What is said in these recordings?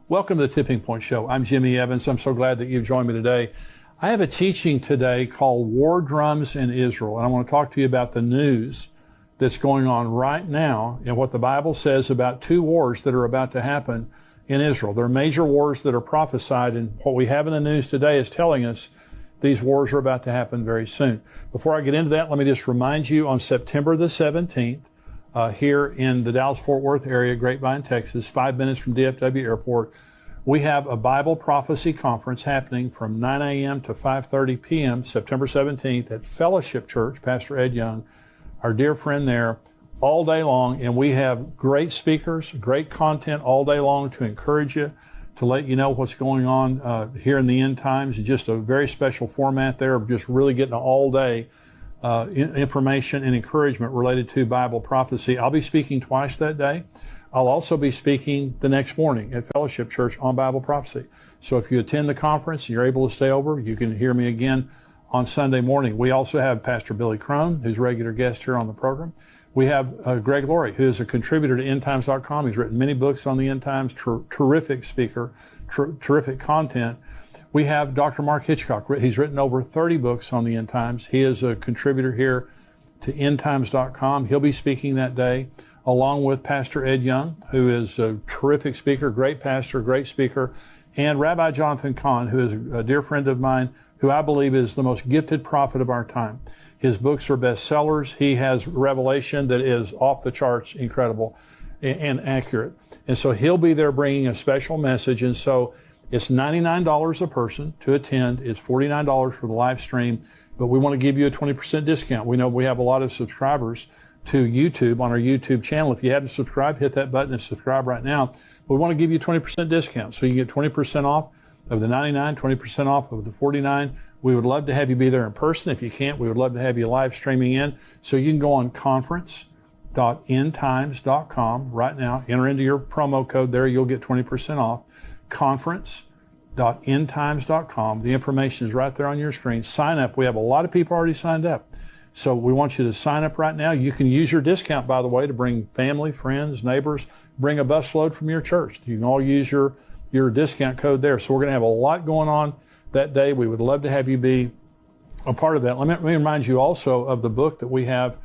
Welcome to the Tipping Point Show. I'm Jimmy Evans. I'm so glad that you've joined me today. I have a teaching today called War Drums in Israel, and I want to talk to you about the news that's going on right now and what the Bible says about two wars that are about to happen in Israel. There are major wars that are prophesied, and what we have in the news today is telling us these wars are about to happen very soon. Before I get into that, let me just remind you on September the 17th, here in the Dallas-Fort Worth area, Grapevine, Texas, 5 minutes from DFW Airport, we have a Bible prophecy conference happening from 9 a.m. to 5:30 p.m. September 17th at Fellowship Church, Pastor Ed Young, our dear friend there, all day long. And we have great speakers, great content all day long to encourage you, to let you know what's going on here in the end times. Just a very special format there of just really getting all day information and encouragement related to Bible prophecy. I'll be speaking twice that day. I'll also be speaking the next morning at Fellowship Church on Bible prophecy. So if you attend the conference and you're able to stay over, you can hear me again on Sunday morning. We also have Pastor Billy Crone, who's a regular guest here on the program. We have Greg Laurie, who is a contributor to endtimes.com. He's written many books on the end times, terrific speaker, terrific content. We have Dr. Mark Hitchcock. He's written over 30 books on the end times. He is a contributor here to endtimes.com. He'll be speaking that day, along with Pastor Ed Young, who is a terrific speaker, great pastor, great speaker, and Rabbi Jonathan Cahn, who is a dear friend of mine, who I believe is the most gifted prophet of our time. His books are bestsellers. He has revelation that is off the charts, incredible and accurate. And so he'll be there bringing a special message. And so it's $99 a person to attend. It's $49 for the live stream, but we want to give you a 20% discount. We know we have a lot of subscribers to YouTube on our YouTube channel. If you haven't subscribed, hit that button and subscribe right now. We want to give you a 20% discount. So you get 20% off of the 99, 20% off of the 49. We would love to have you be there in person. If you can't, we would love to have you live streaming in. So you can go on conference.endtimes.com right now. Enter into your promo code there. You'll get 20% off. Conference.endtimes.com. The information is right there on your screen. Sign up. We have a lot of people already signed up. So we want you to sign up right now. You can use your discount, by the way, to bring family, friends, neighbors, bring a busload from your church. You can all use your discount code there. So we're going to have a lot going on that day. We would love to have you be a part of that. Let me remind you also of the book that we have,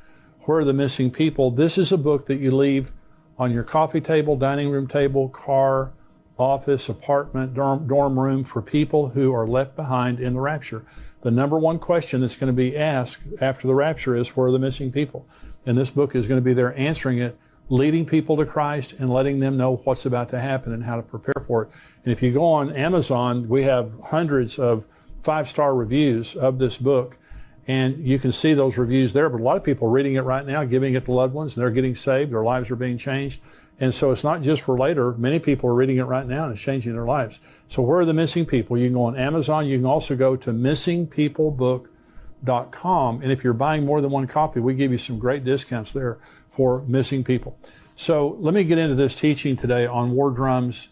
Where Are the Missing People? This is a book that you leave on your coffee table, dining room table, car, office, apartment, dorm room for people who are left behind in the rapture. The number one question that's going to be asked after the rapture is, where are the missing people? And this book is going to be there answering it, leading people to Christ and letting them know what's about to happen and how to prepare for it. And if you go on Amazon, we have hundreds of 5-star reviews of this book, and you can see those reviews there. But a lot of people are reading it right now, giving it to loved ones, and they're getting saved. Their lives are being changed. And so it's not just for later. Many people are reading it right now, and it's changing their lives. So where are the missing people? You can go on Amazon. You can also go to missingpeoplebook.com. And if you're buying more than one copy, we give you some great discounts there for missing people. So let me get into this teaching today on war drums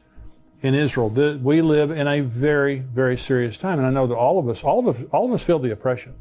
in Israel. We live in a very, very serious time. And I know that all of us feel the oppression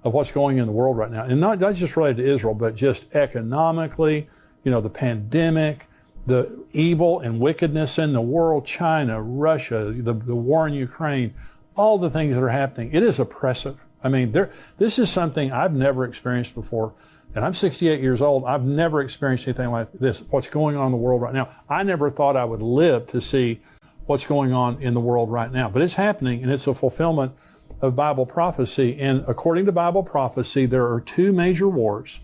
of what's going in the world right now. And not just related to Israel, but just economically, the pandemic, the evil and wickedness in the world, China, Russia, the war in Ukraine, all the things that are happening. It is oppressive. I mean, this is something I've never experienced before. And I'm 68 years old. I've never experienced anything like this, what's going on in the world right now. I never thought I would live to see what's going on in the world right now. But it's happening, and it's a fulfillment of Bible prophecy. And according to Bible prophecy, there are two major wars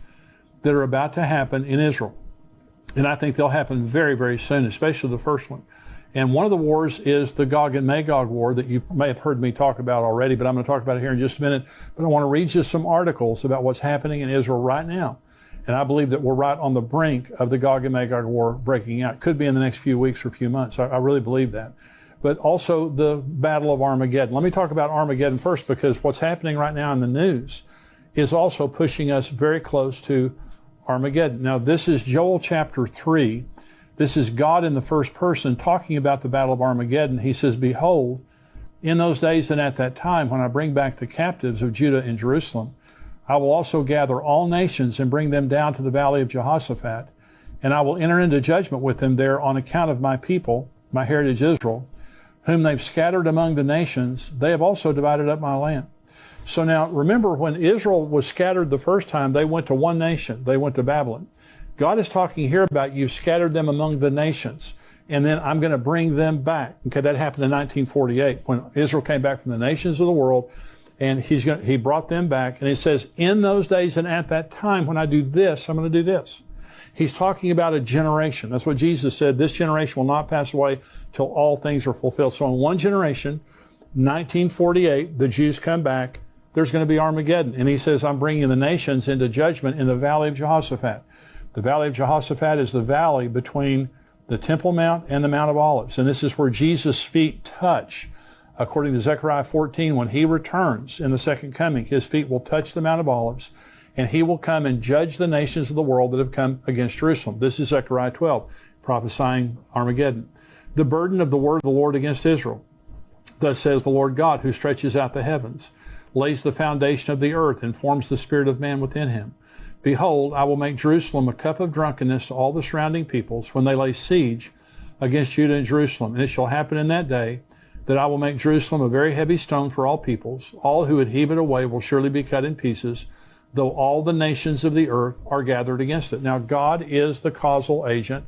that are about to happen in Israel. And I think they'll happen very, very soon, especially the first one. And one of the wars is the Gog and Magog war that you may have heard me talk about already, but I'm going to talk about it here in just a minute. But I want to read you some articles about what's happening in Israel right now. And I believe that we're right on the brink of the Gog and Magog war breaking out. Could be in the next few weeks or few months. I really believe that. But also the Battle of Armageddon. Let me talk about Armageddon first, because what's happening right now in the news is also pushing us very close to Armageddon. Now, this is Joel chapter 3. This is God in the first person talking about the Battle of Armageddon. He says, "Behold, in those days and at that time, when I bring back the captives of Judah and Jerusalem, I will also gather all nations and bring them down to the valley of Jehoshaphat, and I will enter into judgment with them there on account of my people, my heritage Israel, whom they've scattered among the nations, they have also divided up my land. So now, remember, when Israel was scattered the first time, they went to one nation. They went to Babylon. God is talking here about you've scattered them among the nations, and then I'm going to bring them back. Okay, that happened in 1948 when Israel came back from the nations of the world, and he brought them back. And it says, in those days and at that time, when I do this, I'm going to do this. He's talking about a generation. That's what Jesus said. This generation will not pass away till all things are fulfilled. So in one generation, 1948, the Jews come back. There's going to be Armageddon. And he says, I'm bringing the nations into judgment in the valley of Jehoshaphat. The valley of Jehoshaphat is the valley between the Temple Mount and the Mount of Olives. And this is where Jesus' feet touch. According to Zechariah 14, when he returns in the second coming, his feet will touch the Mount of Olives, and he will come and judge the nations of the world that have come against Jerusalem. This is Zechariah 12, prophesying Armageddon. The burden of the word of the Lord against Israel. Thus says the Lord God, who stretches out the heavens, lays the foundation of the earth, and forms the spirit of man within him. Behold, I will make Jerusalem a cup of drunkenness to all the surrounding peoples when they lay siege against Judah and Jerusalem. And it shall happen in that day that I will make Jerusalem a very heavy stone for all peoples. All who would heave it away will surely be cut in pieces, though all the nations of the earth are gathered against it. Now, God is the causal agent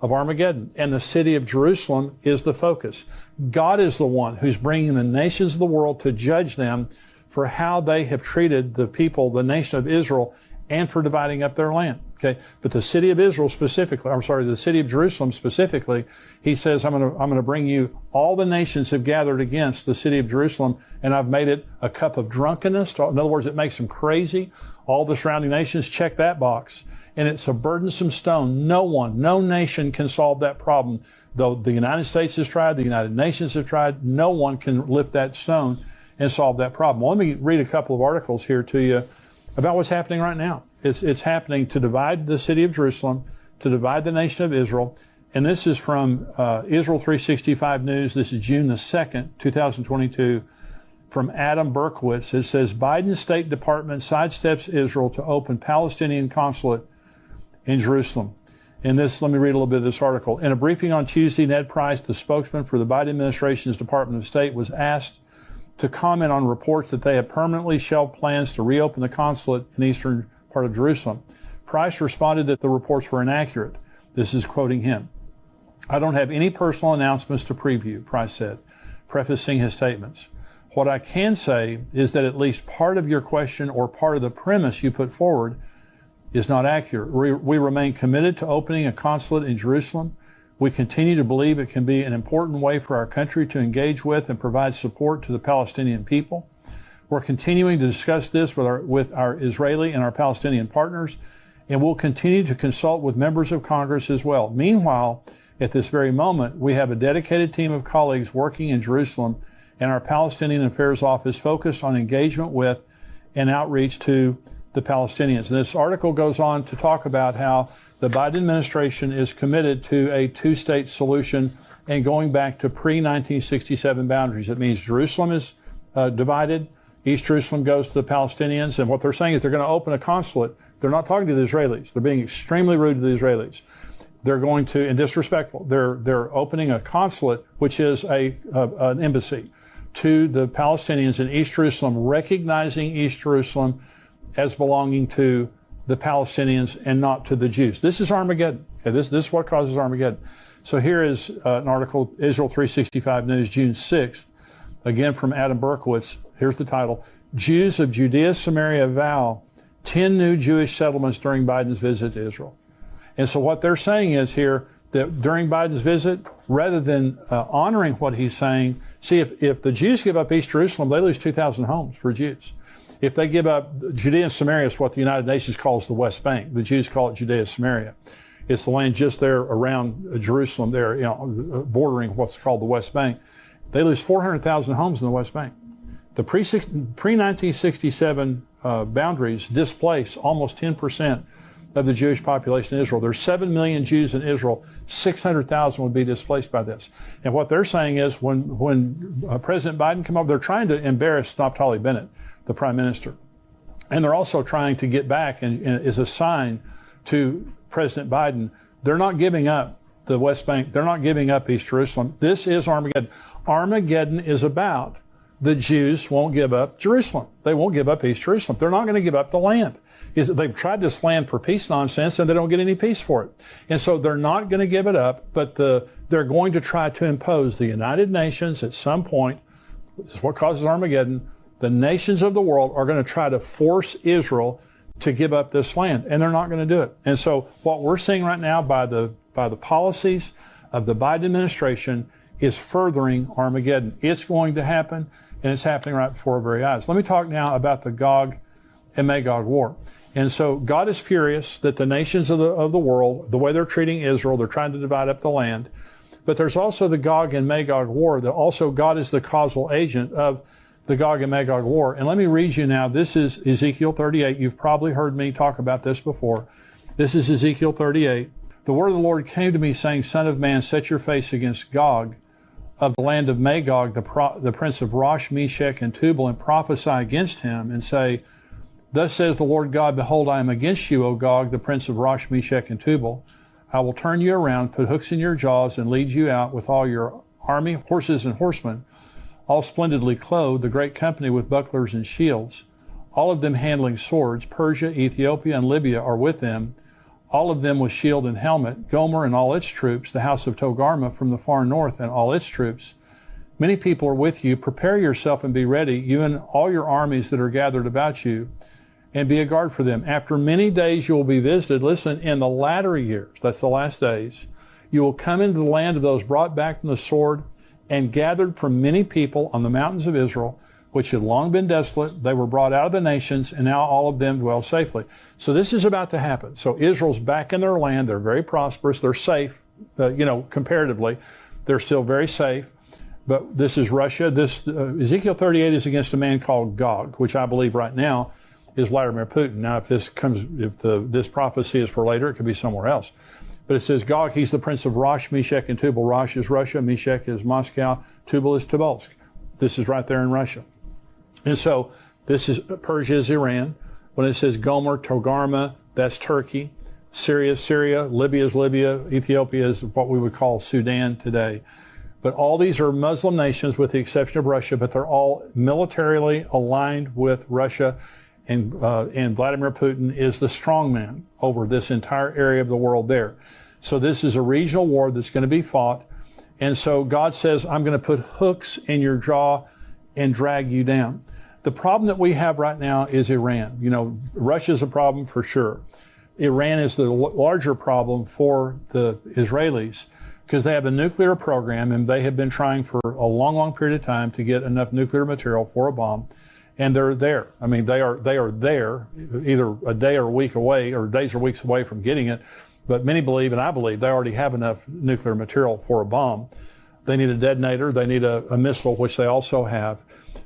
of Armageddon, and the city of Jerusalem is the focus. God is the one who's bringing the nations of the world to judge them for how they have treated the people, the nation of Israel, and for dividing up their land. Okay, but the city of Israel specifically, the city of Jerusalem specifically, he says, I'm going to bring you, all the nations have gathered against the city of Jerusalem, and I've made it a cup of drunkenness. In other words, it makes them crazy. All the surrounding nations check that box, and it's a burdensome stone. No nation can solve that problem. Though the United States has tried, the United Nations have tried, no one can lift that stone and solve that problem. Well, let me read a couple of articles here to you about what's happening right now. It's happening to divide the city of Jerusalem, to divide the nation of Israel. And this is from Israel 365 News. This is June the 2nd, 2022, from Adam Berkowitz. It says, Biden's State Department sidesteps Israel to open Palestinian consulate in Jerusalem. And this, let me read a little bit of this article. In a briefing on Tuesday, Ned Price, the spokesman for the Biden administration's Department of State, was asked to comment on reports that they have permanently shelved plans to reopen the consulate in eastern part of Jerusalem. Price responded that the reports were inaccurate. This is quoting him. I don't have any personal announcements to preview, Price said, prefacing his statements. What I can say is that at least part of your question or part of the premise you put forward is not accurate. We remain committed to opening a consulate in Jerusalem. We continue to believe it can be an important way for our country to engage with and provide support to the Palestinian people. We're continuing to discuss this with our Israeli and our Palestinian partners, and we'll continue to consult with members of Congress as well. Meanwhile, at this very moment, we have a dedicated team of colleagues working in Jerusalem and our Palestinian Affairs Office focused on engagement with and outreach to the Palestinians. And this article goes on to talk about how the Biden administration is committed to a two-state solution and going back to pre-1967 boundaries. It means Jerusalem is divided. East Jerusalem goes to the Palestinians, and what they're saying is they're going to open a consulate. They're not talking to the Israelis. They're being extremely rude to the Israelis. They're going to, and disrespectful. They're opening a consulate, which is an embassy, to the Palestinians in East Jerusalem, recognizing East Jerusalem as belonging to the Palestinians and not to the Jews. This is Armageddon. Okay, this is what causes Armageddon. So here is an article, Israel 365 News, June 6th, again from Adam Berkowitz. Here's the title. Jews of Judea, Samaria vow 10 new Jewish settlements during Biden's visit to Israel. And so what they're saying is here that during Biden's visit, rather than honoring what he's saying, see, if the Jews give up East Jerusalem, they lose 2,000 homes for Jews. If they give up Judea and Samaria, is what the United Nations calls the West Bank. The Jews call it Judea Samaria. It's the land just there around Jerusalem, there, bordering what's called the West Bank. They lose 400,000 homes in the West Bank. The pre-1967 boundaries displace almost 10% of the Jewish population in Israel. There's 7 million Jews in Israel. 600,000 would be displaced by this. And what they're saying is when President Biden came over, they're trying to embarrass Naftali Bennett, the prime minister. And they're also trying to get back, and as a sign to President Biden, they're not giving up the West Bank. They're not giving up East Jerusalem. This is Armageddon. Armageddon is about the Jews won't give up Jerusalem. They won't give up East Jerusalem. They're not going to give up the land. They've tried this land for peace nonsense, and they don't get any peace for it. And so they're not going to give it up, but they're going to try to impose the United Nations at some point. This is what causes Armageddon. The nations of the world are going to try to force Israel to give up this land, and they're not going to do it. And so what we're seeing right now by the policies of the Biden administration is furthering Armageddon. It's going to happen, and it's happening right before our very eyes. Let me talk now about the Gog and Magog war. And so God is furious that the nations of the world, the way they're treating Israel, they're trying to divide up the land. But there's also the Gog and Magog war that also God is the causal agent of the Gog and Magog war. And let me read you now. This is Ezekiel 38. You've probably heard me talk about this before. This is Ezekiel 38. The word of the Lord came to me saying, Son of man, set your face against Gog of the land of Magog, the prince of Rosh, Meshech, and Tubal, and prophesy against him and say, Thus says the Lord God, Behold, I am against you, O Gog, the prince of Rosh, Meshech, and Tubal. I will turn you around, put hooks in your jaws, and lead you out with all your army, horses and horsemen, all splendidly clothed, the great company with bucklers and shields, all of them handling swords. Persia, Ethiopia, and Libya are with them, all of them with shield and helmet. Gomer and all its troops, the house of Togarmah from the far north and all its troops. Many people are with you. Prepare yourself and be ready, you and all your armies that are gathered about you, and be a guard for them. After many days you will be visited. Listen, in the latter years, that's the last days, you will come into the land of those brought back from the sword and gathered from many people on the mountains of Israel, which had long been desolate. They were brought out of the nations, and now all of them dwell safely. So this is about to happen. So Israel's back in their land. They're very prosperous. They're safe, comparatively. They're still very safe. But this is Russia. This Ezekiel 38 is against a man called Gog, which I believe right now is Vladimir Putin. Now, if this prophecy is for later, it could be somewhere else. But it says Gog, he's the prince of Rosh, Meshech, and Tubal. Rosh is Russia, Meshech is Moscow, Tubal is Tobolsk. This is right there in Russia. And so this is Persia is Iran. When it says Gomer, Togarmah, that's Turkey. Syria is Syria. Libya is Libya. Ethiopia is what we would call Sudan today. But all these are Muslim nations with the exception of Russia, but they're all militarily aligned with Russia. And Vladimir Putin is the strongman over this entire area of the world there. So this is a regional war that's going to be fought. And so God says, I'm going to put hooks in your jaw and drag you down. The problem that we have right now is Iran. Russia's a problem for sure. Iran is the larger problem for the Israelis because they have a nuclear program and they have been trying for a long, long period of time to get enough nuclear material for a bomb. And they're there. I mean, they are there, either a day or a week away, or days or weeks away from getting it. But many believe, and I believe, they already have enough nuclear material for a bomb. They need a detonator. They need a missile, which they also have.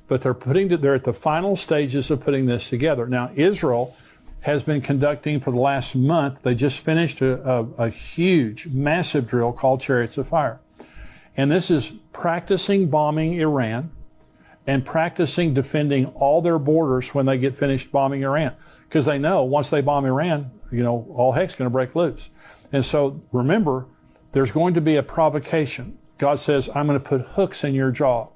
But they're at the final stages of putting this together. Now, Israel has been conducting for the last month. They just finished a huge, massive drill called Chariots of Fire, and this is practicing bombing Iran and practicing defending all their borders when they get finished bombing Iran. Because they know once they bomb Iran, all heck's going to break loose. And so remember, there's going to be a provocation. God says, I'm going to put hooks in your jaw.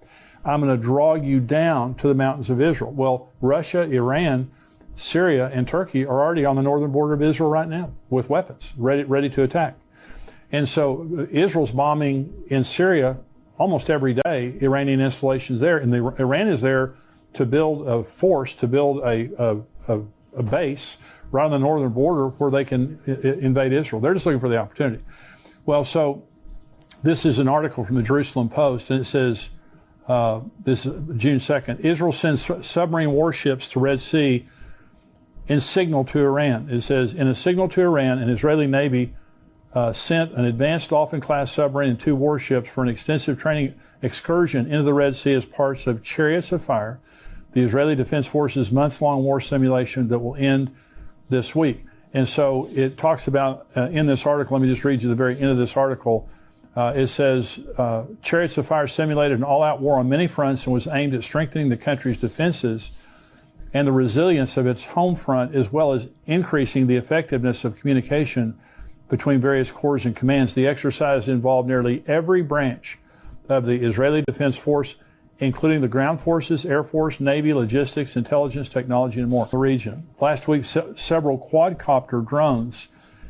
I'm going to draw you down to the mountains of Israel. Well, Russia, Iran, Syria, and Turkey are already on the northern border of Israel right now with weapons, ready to attack. And so Israel's bombing in Syria almost every day, Iranian installations there, and Iran is there to build a force, to build a base right on the northern border where they can invade Israel. They're just looking for the opportunity. Well, so this is an article from the Jerusalem Post, and it says, this is June 2nd, Israel sends submarine warships to Red Sea in signal to Iran. It says, in a signal to Iran, an Israeli Navy sent an advanced Dolphin-class submarine and 2 warships for an extensive training excursion into the Red Sea as parts of Chariots of Fire, the Israeli Defense Forces' months-long war simulation that will end this week. And so it talks about, in this article, let me just read you the very end of this article. It says, Chariots of Fire simulated an all-out war on many fronts and was aimed at strengthening the country's defenses and the resilience of its home front, as well as increasing the effectiveness of communication between various corps and commands. The exercise involved nearly every branch of the Israeli Defense Force, including the ground forces, Air Force, Navy, logistics, intelligence, technology, and more in the region. Last week, several quadcopter drones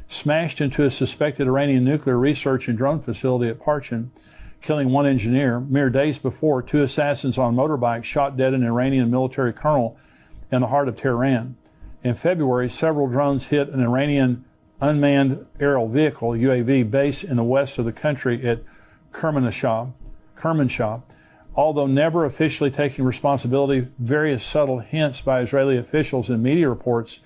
smashed into a suspected Iranian nuclear research and drone facility at Parchin, killing one engineer. Mere days before, 2 assassins on motorbikes shot dead an Iranian military colonel in the heart of Tehran. In February, several drones hit an Iranian unmanned aerial vehicle, UAV, base in the west of the country at Kermanshah. Although never officially taking responsibility, various subtle hints by Israeli officials and media reports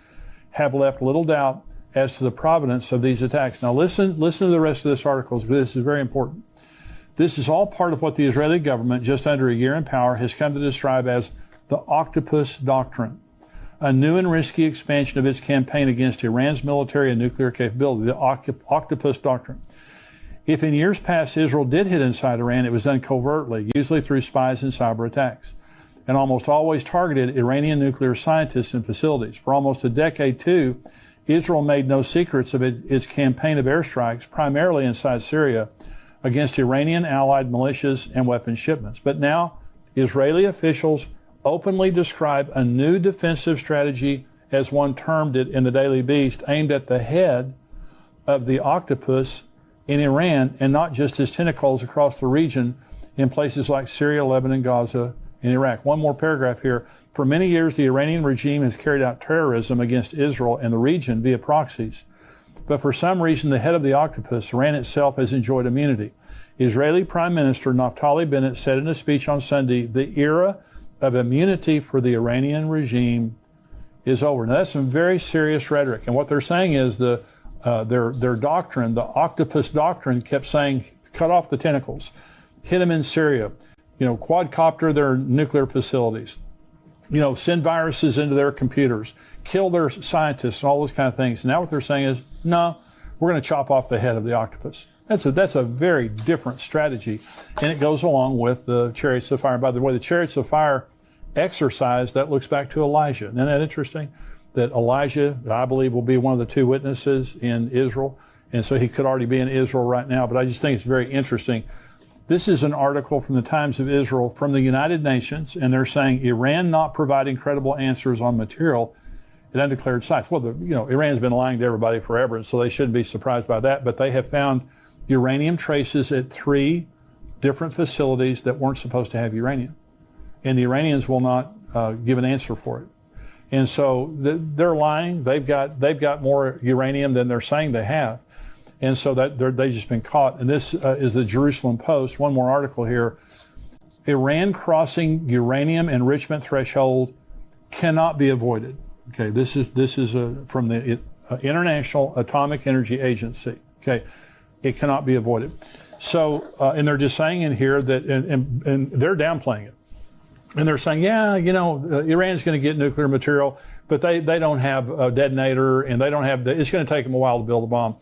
have left little doubt as to the provenance of these attacks. Now listen to the rest of this article, because this is very important. This is all part of what the Israeli government, just under a year in power, has come to describe as the Octopus Doctrine, a new and risky expansion of its campaign against Iran's military and nuclear capability, the Octopus Doctrine. If in years past Israel did hit inside Iran, it was done covertly, usually through spies and cyber attacks, and almost always targeted Iranian nuclear scientists and facilities. For almost a decade, too, Israel made no secrets of its campaign of airstrikes, primarily inside Syria, against Iranian allied militias and weapons shipments. But now, Israeli officials openly describe a new defensive strategy, as one termed it in the Daily Beast, aimed at the head of the octopus in Iran, and not just his tentacles across the region in places like Syria, Lebanon, Gaza, and Iraq. One more paragraph here. For many years, the Iranian regime has carried out terrorism against Israel and the region via proxies. But for some reason, the head of the octopus, Iran itself, has enjoyed immunity. Israeli Prime Minister Naftali Bennett said in a speech on Sunday, the era of immunity for the Iranian regime is over. Now, that's some very serious rhetoric. And what they're saying is their doctrine, the Octopus Doctrine, kept saying, cut off the tentacles, hit them in Syria, quadcopter their nuclear facilities, send viruses into their computers, kill their scientists, and all those kind of things. Now what they're saying is, no, we're going to chop off the head of the octopus. That's a very different strategy, and it goes along with the chariots of fire. By the way, the chariots of fire exercise, that looks back to Elijah. Isn't that interesting? That Elijah, I believe, will be one of the 2 witnesses in Israel, and so he could already be in Israel right now, but I just think it's very interesting. This is an article from the Times of Israel from the United Nations, and they're saying Iran not providing credible answers on material at undeclared sites. Well, Iran's been lying to everybody forever, and so they shouldn't be surprised by that, but they have found uranium traces at 3 different facilities that weren't supposed to have uranium, and the Iranians will not give an answer for it. And so they're lying. They've got more uranium than they're saying they have. And so they've just been caught. And this is the Jerusalem Post. One more article here. Iran crossing uranium enrichment threshold cannot be avoided. Okay, this is from the International Atomic Energy Agency. Okay, it cannot be avoided. So, and they're just saying in here that, and they're downplaying it. And they're saying, Iran's going to get nuclear material, but they don't have a detonator, and they don't have it's going to take them a while to build a bomb.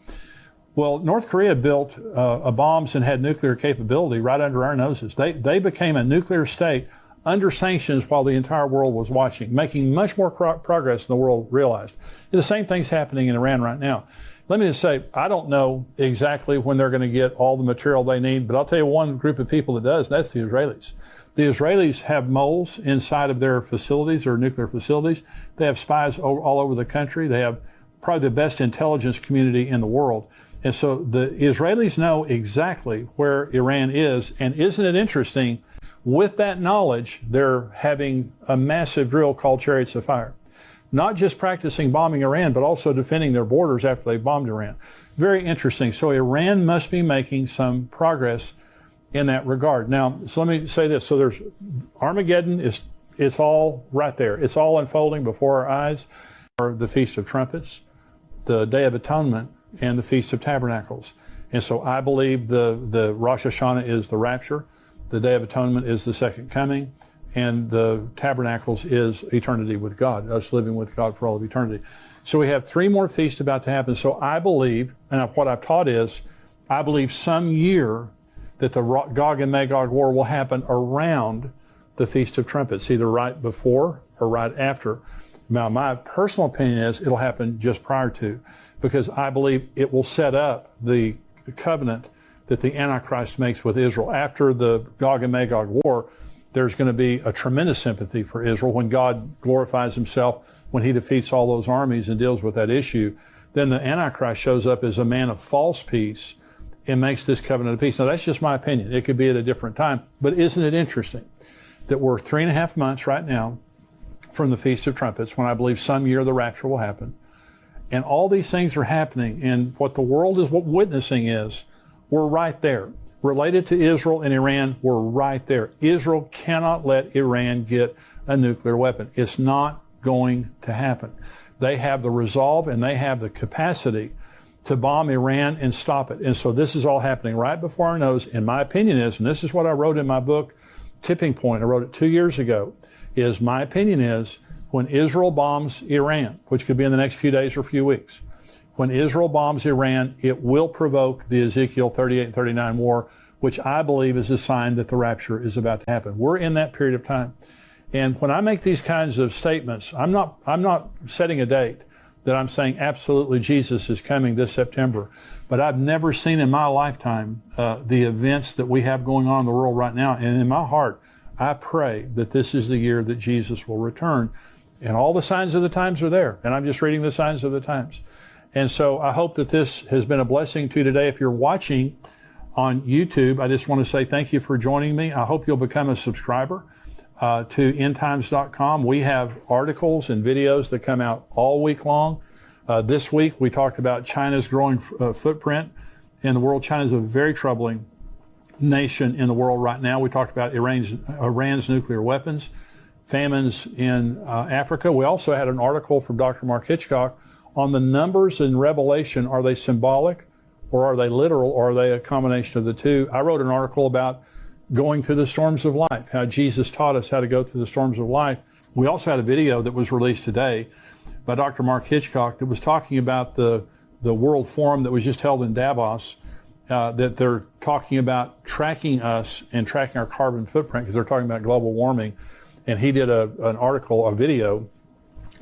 Well, North Korea built bombs and had nuclear capability right under our noses. They became a nuclear state under sanctions while the entire world was watching, making much more progress than the world realized. The same thing's happening in Iran right now. Let me just say, I don't know exactly when they're going to get all the material they need, but I'll tell you one group of people that does, and that's the Israelis. The Israelis have moles inside of their facilities, or nuclear facilities. They have spies all over the country. They have probably the best intelligence community in the world. And so the Israelis know exactly where Iran is. And isn't it interesting? With that knowledge, they're having a massive drill called Chariots of Fire. Not just practicing bombing Iran, but also defending their borders after they've bombed Iran. Very interesting. So Iran must be making some progress in that regard. Now, so let me say this. So there's Armageddon, it's all right there. It's all unfolding before our eyes. The Feast of Trumpets, the Day of Atonement, and the Feast of Tabernacles. And so I believe the Rosh Hashanah is the rapture, the Day of Atonement is the second coming, and the Tabernacles is eternity with God, us living with God for all of eternity. So we have 3 more feasts about to happen. So I believe, and what I've taught is, I believe some year that the Gog and Magog war will happen around the Feast of Trumpets, either right before or right after. Now, my personal opinion is it'll happen just prior to, because I believe it will set up the covenant that the Antichrist makes with Israel. After the Gog and Magog war, there's going to be a tremendous sympathy for Israel when God glorifies himself, when he defeats all those armies and deals with that issue. Then the Antichrist shows up as a man of false peace and makes this covenant of peace. Now, that's just my opinion. It could be at a different time. But isn't it interesting that we're 3.5 months right now from the Feast of Trumpets, when I believe some year the rapture will happen. And all these things are happening, and what the world is witnessing is, we're right there. Related to Israel and Iran, we're right there. Israel cannot let Iran get a nuclear weapon. It's not going to happen. They have the resolve and they have the capacity to bomb Iran and stop it. And so this is all happening right before our nose. And my opinion is, and this is what I wrote in my book, Tipping Point, I wrote it 2 years ago, is my opinion is when Israel bombs Iran, which could be in the next few days or few weeks, when Israel bombs Iran, it will provoke the Ezekiel 38 and 39 war, which I believe is a sign that the rapture is about to happen. We're in that period of time. And when I make these kinds of statements, I'm not setting a date that I'm saying absolutely Jesus is coming this September. But I've never seen in my lifetime the events that we have going on in the world right now. And in my heart, I pray that this is the year that Jesus will return. And all the signs of the times are there. And I'm just reading the signs of the times. And so I hope that this has been a blessing to you today. If you're watching on YouTube, I just want to say thank you for joining me. I hope you'll become a subscriber to endtimes.com. We have articles and videos that come out all week long. This week we talked about China's growing footprint in the world. China is a very troubling nation in the world right now. We talked about Iran's nuclear weapons, famines in Africa. We also had an article from Dr. Mark Hitchcock on the numbers in Revelation. Are they symbolic or are they literal, or are they a combination of the two? I wrote an article about going through the storms of life, how Jesus taught us how to go through the storms of life. We also had a video that was released today by Dr. Mark Hitchcock that was talking about the World Forum that was just held in Davos, that they're talking about tracking us and tracking our carbon footprint because they're talking about global warming. And he did an article, a video,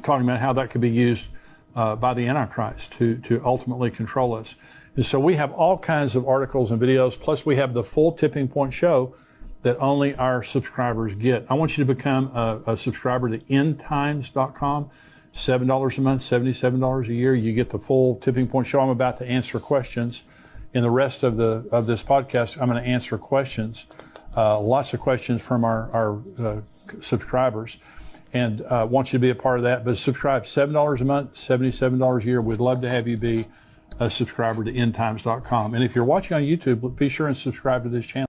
talking about how that could be used by the Antichrist to ultimately control us. And so we have all kinds of articles and videos, plus we have the full Tipping Point show that only our subscribers get. I want you to become a subscriber to endtimes.com, $7 a month, $77 a year. You get the full Tipping Point show. I'm about to answer questions. In the rest of this podcast, I'm going to answer questions, lots of questions from our subscribers. And want you to be a part of that. But subscribe, $7 a month, $77 a year. We'd love to have you be a subscriber to endtimes.com. And if you're watching on YouTube, be sure and subscribe to this channel.